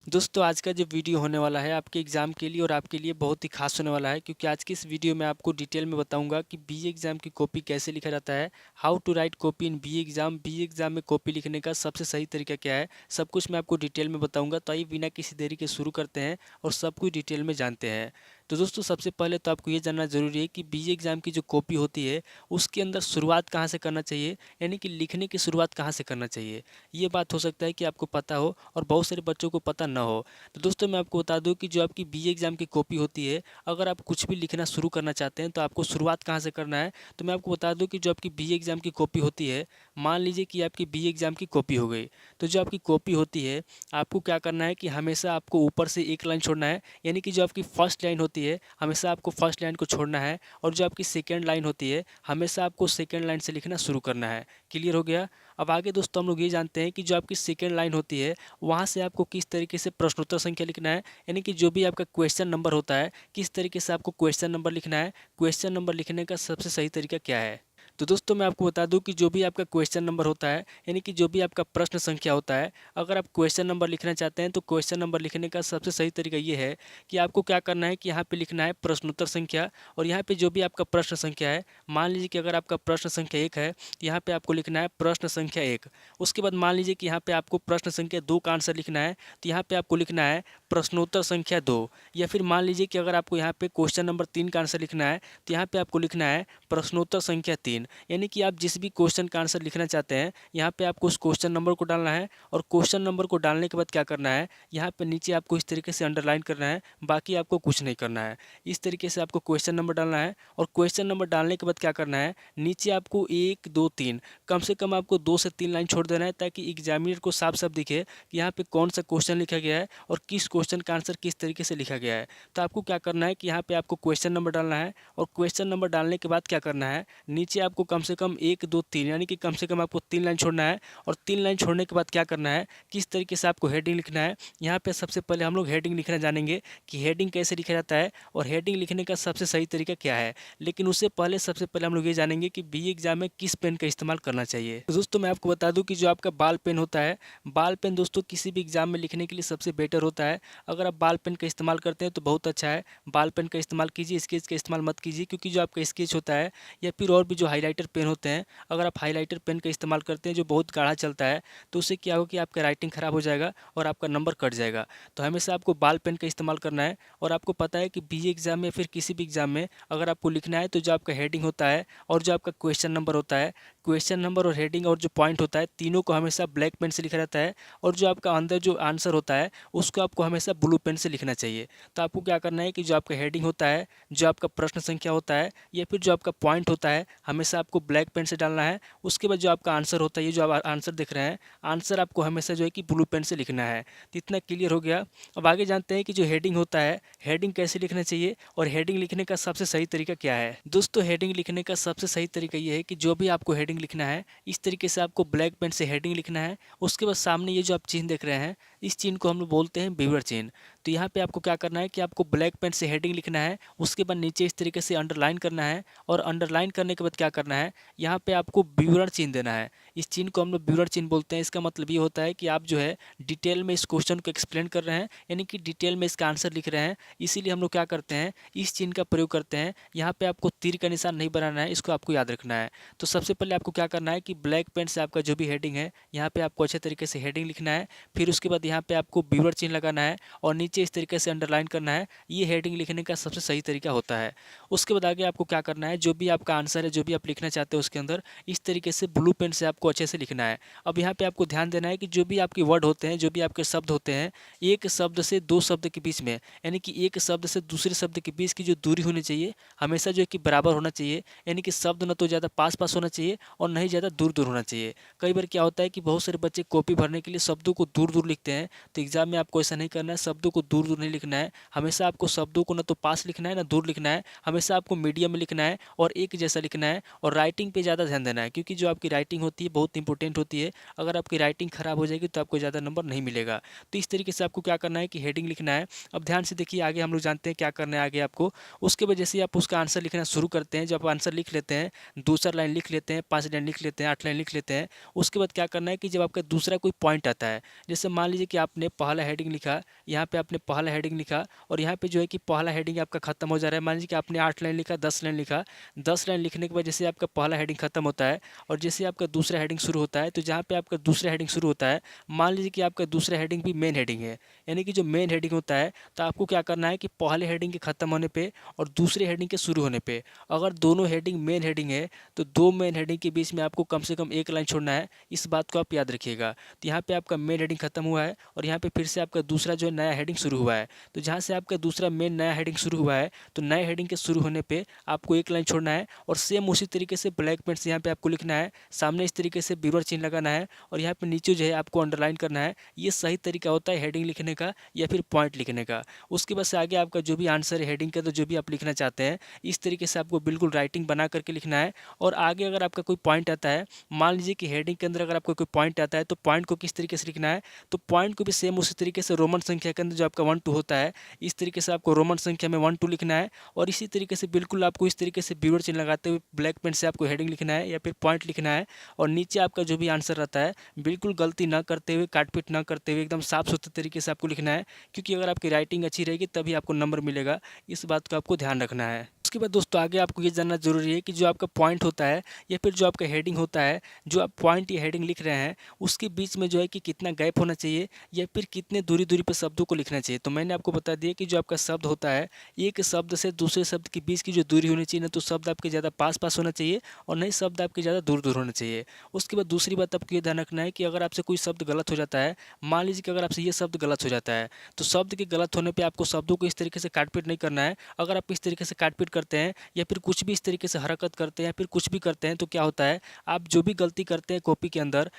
दोस्तों आज का जो वीडियो होने वाला है आपके एग्ज़ाम के लिए और आपके लिए बहुत ही खास होने वाला है, क्योंकि आज की इस वीडियो में आपको डिटेल में बताऊंगा कि बीए एग्ज़ाम की कॉपी कैसे लिखा जाता है। How to write copy in BA exam में कॉपी लिखने का सबसे सही तरीका क्या है, सब कुछ मैं आपको डिटेल में बताऊंगा। तो आइए बिना किसी देरी के शुरू करते हैं और सब कुछ डिटेल में जानते हैं। तो दोस्तों सबसे पहले तो आपको ये जानना ज़रूरी है कि बीए एग्ज़ाम की जो कॉपी होती है उसके अंदर शुरुआत कहाँ से करना चाहिए, यानी कि लिखने की शुरुआत कहाँ से करना चाहिए। ये बात हो सकता है कि आपको पता हो और बहुत सारे बच्चों को पता ना हो। तो दोस्तों मैं आपको बता दूं कि जो आपकी बीए एग्ज़ाम की कॉपी होती है, अगर आप कुछ भी लिखना शुरू करना चाहते हैं तो आपको शुरुआत कहाँ से करना है। तो मैं आपको बता दूं कि जो आपकी बीए एग्ज़ाम की कॉपी होती है, मान लीजिए कि आपकी बीए एग्ज़ाम की कॉपी हो गई, तो जो आपकी कॉपी होती है आपको क्या करना है कि हमेशा आपको ऊपर से एक लाइन छोड़ना है, यानी कि जो आपकी फर्स्ट लाइन होती है हमेशा आपको फर्स्ट लाइन को छोड़ना है, और जो आपकी सेकेंड लाइन होती है हमेशा आपको सेकेंड लाइन से लिखना शुरू करना है। क्लियर हो गया। अब आगे दोस्तों हम लोग ये जानते हैं कि जो आपकी सेकेंड लाइन होती है वहाँ से आपको किस तरीके से प्रश्नोत्तर संख्या लिखना है, यानी कि जो भी आपका क्वेश्चन नंबर होता है किस तरीके से आपको क्वेश्चन नंबर लिखना है। क्वेश्चन नंबर लिखने का सबसे सही तरीका क्या है। तो दोस्तों मैं आपको बता दूं कि जो भी आपका क्वेश्चन नंबर होता है, यानी कि जो भी आपका प्रश्न संख्या होता है, अगर आप क्वेश्चन नंबर लिखना चाहते हैं तो क्वेश्चन नंबर लिखने का सबसे सही तरीका ये है कि आपको क्या करना है कि यहाँ पे लिखना है प्रश्नोत्तर संख्या, और यहाँ पे जो भी आपका प्रश्न संख्या है, मान लीजिए कि अगर आपका प्रश्न संख्या 1 है तो यहाँ पे आपको लिखना है प्रश्न संख्या 1। उसके बाद मान लीजिए कि यहाँ पे आपको प्रश्न संख्या 2 का आंसर लिखना है तो यहाँ पे आपको लिखना है प्रश्नोत्तर संख्या 2। या फिर मान लीजिए कि अगर आपको यहाँ पे क्वेश्चन नंबर 3 का आंसर लिखना है तो यहाँ पे आपको लिखना है प्रश्नोत्तर संख्या 3। यानी कि आप जिस भी क्वेश्चन का आंसर लिखना चाहते हैं यहाँ पे आपको उस क्वेश्चन नंबर को डालना है, और क्वेश्चन नंबर को डालने के बाद क्या करना है, यहाँ पे नीचे आपको इस तरीके से अंडरलाइन करना है, बाकी आपको कुछ नहीं करना है। इस तरीके से आपको क्वेश्चन नंबर डालना है, और क्वेश्चन नंबर डालने के बाद क्या करना है, नीचे आपको 1 2 3 कम से कम आपको 2 से 3 लाइन छोड़ देना है, ताकि एग्जामिनर को साफ साफ दिखे कि यहाँ पे कौन सा क्वेश्चन लिखा गया है और किस क्वेश्चन का आंसर किस तरीके से लिखा गया है। तो आपको क्या करना है कि यहाँ पे आपको क्वेश्चन नंबर डालना है, और क्वेश्चन नंबर डालने के बाद क्या करना है, नीचे आपको कम से कम 1 2 3 यानी कि कम से कम आपको 3 लाइन छोड़ना है। और 3 लाइन छोड़ने के बाद क्या करना है, किस तरीके से आपको हेडिंग लिखना है। यहाँ पे सबसे पहले हम लोग हेडिंग लिखना जानेंगे कि हेडिंग कैसे लिखा जाता है और हेडिंग लिखने का सबसे सही तरीका क्या है। लेकिन उससे पहले सबसे पहले हम लोग ये जानेंगे कि बी एग्जाम में किस पेन का इस्तेमाल करना चाहिए। तो दोस्तों मैं आपको बता दूं कि जो आपका बाल पेन होता है, बाल पेन दोस्तों किसी भी एग्जाम में लिखने के लिए सबसे बेटर होता है। अगर आप बाल पेन का इस्तेमाल करते हैं तो बहुत अच्छा है, बाल पेन का इस्तेमाल कीजिए, स्केच का इस्तेमाल मत कीजिए। क्योंकि जो आपका स्केच होता है या फिर और भी जो हाईलाइटर पेन होते हैं, अगर आप हाईलाइटर पेन का इस्तेमाल करते हैं जो बहुत गाढ़ा चलता है, तो उससे क्या होगा कि आपका राइटिंग ख़राब हो जाएगा और आपका नंबर कट जाएगा। तो हमेशा आपको बाल पेन का इस्तेमाल करना है। और आपको पता है कि बीए एग्जाम में फिर किसी भी एग्जाम में अगर आपको लिखना है तो जो आपका हेडिंग होता है और जो आपका क्वेश्चन नंबर होता है, क्वेश्चन नंबर और हेडिंग और जो पॉइंट होता है, तीनों को हमेशा ब्लैक पेन से लिखा जाता है। और जो आपका अंदर जो आंसर होता है उसको आपको हमेशा ब्लू पेन से लिखना चाहिए। तो आपको क्या करना है कि जो आपका हेडिंग होता है, जो आपका प्रश्न संख्या होता है या फिर जो आपका पॉइंट होता है, हमेशा आपको ब्लैक पेन से डालना है। उसके बाद जो आपका आंसर होता है, ये जो आप आंसर देख रहे हैं, आंसर आपको हमेशा जो है कि ब्लू पेन से लिखना है। तो इतना क्लियर हो गया। अब आगे जानते हैं कि जो हेडिंग होता है, हेडिंग कैसे लिखना चाहिए और हेडिंग लिखने का सबसे सही तरीका क्या है। दोस्तों हेडिंग लिखने का सबसे सही तरीका ये है कि जो भी आपको हेडिंग लिखना है इस तरीके से आपको ब्लैक पेन से हेडिंग लिखना है। उसके बाद सामने ये जो आप चिन्ह देख रहे हैं, इस चिन्ह को हम लोग बोलते हैं विवरण चिन्ह। तो यहाँ पे आपको क्या करना है कि आपको ब्लैक पेन से हेडिंग लिखना है, उसके बाद नीचे इस तरीके से अंडरलाइन करना है, और अंडरलाइन करने के बाद क्या करना है, यहाँ पे आपको विवरण चिन्ह देना है। इस चिन्ह को हम लोग विवरण चिन्ह बोलते हैं। इसका मतलब ये होता है कि आप जो है डिटेल में इस क्वेश्चन को एक्सप्लेन कर रहे हैं, यानी कि डिटेल में इसका आंसर लिख रहे हैं। इसीलिए हम लोग क्या करते हैं, इस चिन्ह का प्रयोग करते हैं। यहाँ पे आपको तीर का निशान नहीं बनाना है, इसको आपको याद रखना है। तो सबसे पहले आपको क्या करना है कि ब्लैक पेन से आपका जो भी हेडिंग है यहाँ पे आपको अच्छे तरीके से हेडिंग लिखना है। फिर उसके बाद यहाँ पे आपको विवरण चिन्ह लगाना है और नीचे इस तरीके से अंडरलाइन करना है। ये हेडिंग लिखने का सबसे सही तरीका होता है। उसके बाद आगे आपको क्या करना है, जो भी आपका आंसर है, जो भी आप लिखना चाहते हो उसके अंदर इस तरीके से ब्लू पेन से आपको अच्छे से लिखना है। अब यहाँ पे आपको ध्यान देना है कि जो भी आपके वर्ड होते हैं, जो भी आपके शब्द होते हैं, एक शब्द से दो शब्द के बीच में, यानी कि एक शब्द से दूसरे शब्द के बीच की जो दूरी होनी चाहिए हमेशा जो है कि बराबर होना चाहिए। यानी कि शब्द न तो ज़्यादा पास पास होना चाहिए और न ही ज़्यादा दूर दूर होना चाहिए। कई बार क्या होता है कि बहुत सारे बच्चे कॉपी भरने के लिए शब्दों को दूर दूर लिखते हैं। तो एग्जाम में आपको ऐसा नहीं करना है, शब्दों को दूर दूर नहीं लिखना है। हमेशा आपको शब्दों को न तो पास लिखना है ना दूर लिखना है, हमेशा आपको मीडियम में लिखना है और एक जैसा लिखना है। और राइटिंग पे ज़्यादा ध्यान देना है, क्योंकि जो आपकी राइटिंग होती है बहुत इंपॉर्टेंट होती है। अगर आपकी राइटिंग खराब हो जाएगी तो आपको ज़्यादा नंबर नहीं मिलेगा। तो इस तरीके से आपको क्या करना है कि हेडिंग लिखना है। अब ध्यान से देखिए, आगे हम लोग जानते हैं क्या करना है आगे आपको। उसके बाद जैसे ही आप उसका आंसर लिखना शुरू करते हैं, जब आप आंसर लिख लेते हैं, दूसरा लाइन लिख लेते हैं, 5 लाइन लिख लेते हैं, 8 लाइन लिख लेते हैं, उसके बाद क्या करना है कि जब आपका दूसरा कोई पॉइंट आता है, जैसे मान लीजिए कि आपने पहला हेडिंग लिखा, यहाँ पे आपने पहला हेडिंग लिखा और यहाँ पे जो है कि पहला हेडिंग आपका खत्म हो जा रहा है। मान लीजिए कि आपने 8 लाइन लिखा, 10 लाइन लिखा, 10 लाइन लिखने के बाद जैसे आपका पहला हेडिंग खत्म होता है और जैसे आपका दूसरा हेडिंग शुरू होता है, तो जहाँ पे आपका दूसरा हेडिंग शुरू होता है, मान लीजिए कि आपका दूसरा हेडिंग भी मेन हेडिंग है, यानी कि जो मेन हेडिंग होता है, तो आपको क्या करना है कि पहले हेडिंग के खत्म होने पे और दूसरे हेडिंग के शुरू होने पे, अगर दोनों हेडिंग मेन हेडिंग है, तो दो मेन हेडिंग के बीच में आपको कम से कम एक लाइन छोड़ना है। इस बात को आप याद रखिएगा। तो यहाँ पे आपका मेन हेडिंग खत्म हुआ है और यहाँ पे फिर से आपका दूसरा जो है नया हेडिंग शुरू हुआ है। तो जहाँ से आपका दूसरा मेन नया हेडिंग शुरू हुआ है, तो नए हेडिंग के शुरू होने पे आपको एक लाइन छोड़ना है और सेम उसी तरीके से ब्लैक पेन से यहाँ पे आपको लिखना है, सामने इस तरीके से बीवर चिन्ह लगाना है और यहाँ पे नीचे जो है आपको अंडरलाइन करना है। ये सही तरीका होता है हेडिंग लिखने का या फिर पॉइंट लिखने का। उसके बाद से आगे आपका जो भी आंसर है हेडिंग का, तो जो भी आप लिखना चाहते हैं, इस तरीके से आपको बिल्कुल राइटिंग बना करके लिखना है। और आगे अगर आपका कोई पॉइंट आता है, मान लीजिए कि हेडिंग के अंदर अगर आपको कोई पॉइंट आता है, तो पॉइंट को किस तरीके से लिखना है, तो पॉइंट को भी सेम उसी तरीके से रोमन संख्या के अंदर जो आपका 1 2 होता है, इस तरीके से आपको रोमन संख्या में 1 2 लिखना है। और इसी तरीके से बिल्कुल आपको इस तरीके से बीवर चिन्ह लगाते हुए ब्लैक पेन से आपको हेडिंग लिखना है या फिर पॉइंट लिखना है। और नीचे आपका जो भी आंसर रहता है, बिल्कुल गलती ना करते हुए, काटपीट ना करते हुए, एकदम साफ सुथरे तरीके से आपको लिखना है, क्योंकि अगर आपकी राइटिंग अच्छी रहेगी तभी आपको नंबर मिलेगा। इस बात का आपको ध्यान रखना है। उसके बाद दोस्तों आगे आपको ये जानना जरूरी है कि जो आपका पॉइंट होता है या फिर जो आपका हेडिंग होता है, जो आप पॉइंट या हेडिंग लिख रहे हैं, उसके बीच में जो है कि कितना गैप होना चाहिए या फिर कितने दूरी दूरी पर शब्दों को लिखना चाहिए। तो मैंने आपको बता दिया कि जो आपका शब्द होता है, एक शब्द से दूसरे शब्द के बीच की जो दूरी होनी चाहिए ना, तो शब्द आपके ज़्यादा पास पास होना चाहिए और नहीं शब्द आपके ज़्यादा दूर दूर होना चाहिए। उसके बाद दूसरी बात आपको ये ध्यान रखना है कि अगर आपसे कोई शब्द गलत हो जाता है, मान लीजिए कि अगर आपसे ये शब्द गलत हो जाता है, तो शब्द के गलत होने पर आपको शब्दों को इस तरीके से काटपीट नहीं करना है। अगर आप इस तरीके से काटपीट करते हैं या फिर कुछ भी इस तरीके से हरकत करते हैं या फिर कुछ भी करते हैं, तो क्या होता है, आप जो भी गलती करते हैं कॉपी के अंदर,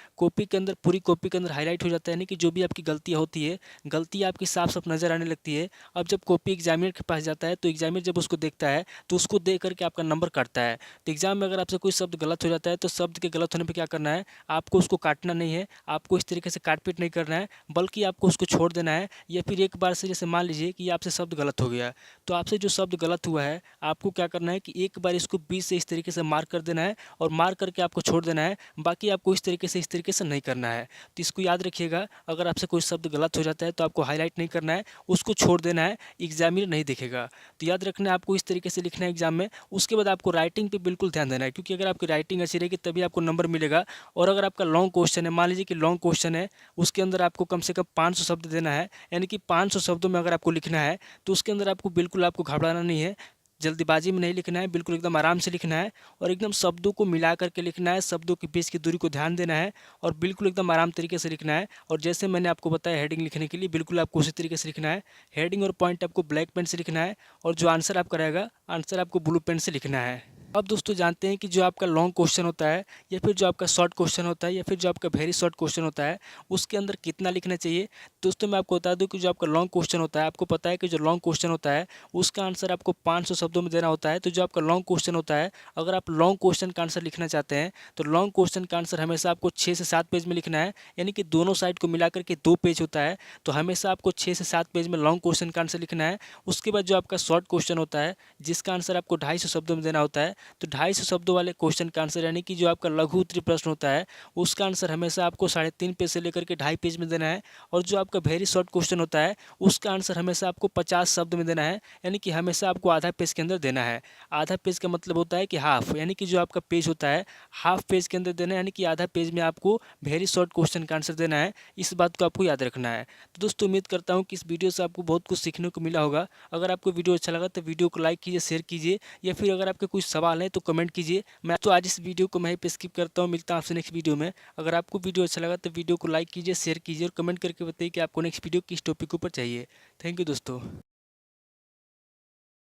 पूरी कॉपी के अंदर हाईलाइट हो जाता है। यानी कि जो भी आपकी गलतियाँ होती है, गलती आपकी साफ साफ नज़र आने लगती है। अब जब कॉपी एग्जामिनर के पास जाता है, तो एग्जामिनर जब उसको देखता है, तो उसको देख करके आपका नंबर काटता है। तो एग्जाम में अगर आपसे कोई शब्द गलत हो जाता है, तो शब्द के गलत होने पर क्या करना है, आपको उसको काटना नहीं है, आपको इस तरीके से काटपीट नहीं करना है, बल्कि आपको उसको छोड़ देना है। या फिर एक बार से, जैसे मान लीजिए कि आपसे शब्द गलत हो गया, तो आपसे जो शब्द गलत हुआ है, आपको क्या करना है कि एक बार इसको बीच से इस तरीके से मार्क कर देना है और मार्क करके आपको छोड़ देना है। बाकी आपको इस तरीके से नहीं करना है। तो इसको याद रखिएगा, अगर आपसे कोई शब्द गलत हो जाता है तो आपको हाईलाइट नहीं करना है, उसको छोड़ देना है, एग्जामिनर नहीं देखेगा। तो याद रखना है, आपको इस तरीके से लिखना है एग्जाम में। उसके बाद आपको राइटिंग पे बिल्कुल ध्यान देना है, क्योंकि अगर आपकी राइटिंग अच्छी रहेगी तभी आपको नंबर मिलेगा। और अगर आपका लॉन्ग क्वेश्चन है, मान लीजिए कि लॉन्ग क्वेश्चन है, उसके अंदर आपको कम से कम 500 शब्द देना है, यानी कि 500 शब्दों में अगर आपको लिखना है, तो उसके अंदर आपको बिल्कुल आपको घबराना नहीं है, जल्दबाजी में नहीं लिखना है, बिल्कुल एकदम आराम से लिखना है और एकदम शब्दों को मिला करके लिखना है, शब्दों के बीच की दूरी को ध्यान देना है और बिल्कुल एकदम आराम तरीके से लिखना है। और जैसे मैंने आपको बताया हेडिंग लिखने के लिए, बिल्कुल आपको उसी तरीके से लिखना है। हेडिंग और पॉइंट आपको ब्लैक पेन से लिखना है और जो आंसर आपका रहेगा, आंसर आपको ब्लू पेन से लिखना है। अब दोस्तों जानते हैं कि जो आपका लॉन्ग क्वेश्चन होता है या फिर जो आपका शॉर्ट क्वेश्चन होता है या फिर जो आपका वेरी शॉर्ट क्वेश्चन होता है, उसके अंदर कितना लिखना चाहिए। दोस्तों मैं आपको बता दूं कि जो आपका लॉन्ग क्वेश्चन होता है, आपको पता है कि जो लॉन्ग क्वेश्चन होता है उसका आंसर आपको 500 शब्दों में देना होता है। तो जो आपका लॉन्ग क्वेश्चन होता है, अगर आप लॉन्ग क्वेश्चन का आंसर लिखना चाहते हैं, तो लॉन्ग क्वेश्चन का आंसर हमेशा आपको 6 से 7 पेज में लिखना है, यानी कि दोनों साइड को मिलाकर के 2 पेज होता है। तो हमेशा आपको 6 से 7 पेज में लॉन्ग क्वेश्चन का आंसर लिखना है। उसके बाद जो आपका शॉर्ट क्वेश्चन होता है, जिसका आंसर आपको 250 शब्दों में देना होता है, तो 250 शब्दों वाले क्वेश्चन का आंसर, यानी कि जो आपका लघु उत्तरीय प्रश्न होता है, उसका आंसर हमेशा आपको 3.5 पेज से लेकर के 2.5 पेज में देना है। और जो आपका वेरी शॉर्ट क्वेश्चन होता है, उसका आंसर हमेशा आपको 50 शब्द में देना है, यानी कि हमेशा आपको आधा पेज के अंदर देना है। आधा पेज का मतलब होता है कि हाफ, यानी कि जो आपका पेज होता है हाफ पेज के अंदर देना है, यानी कि आधा पेज में आपको वेरी शॉर्ट क्वेश्चन का आंसर देना है। इस बात को आपको याद रखना है। तो दोस्तों उम्मीद करता हूँ कि इस वीडियो से आपको बहुत कुछ सीखने को मिला होगा। अगर आपको वीडियो अच्छा लगा तो वीडियो को लाइक कीजिए, शेयर कीजिए, या फिर अगर आपके कुछ सवाल हैं तो कमेंट कीजिए। मैं तो आज इस वीडियो को मैं ही पे स्किप करता हूँ। मिलता हूँ आपसे नेक्स्ट वीडियो में। अगर आपको वीडियो अच्छा लगा तो वीडियो को लाइक कीजिए, शेयर कीजिए और कमेंट करके बताइए कि आपको नेक्स्ट वीडियो किस टॉपिक के ऊपर चाहिए। थैंक यू दोस्तों।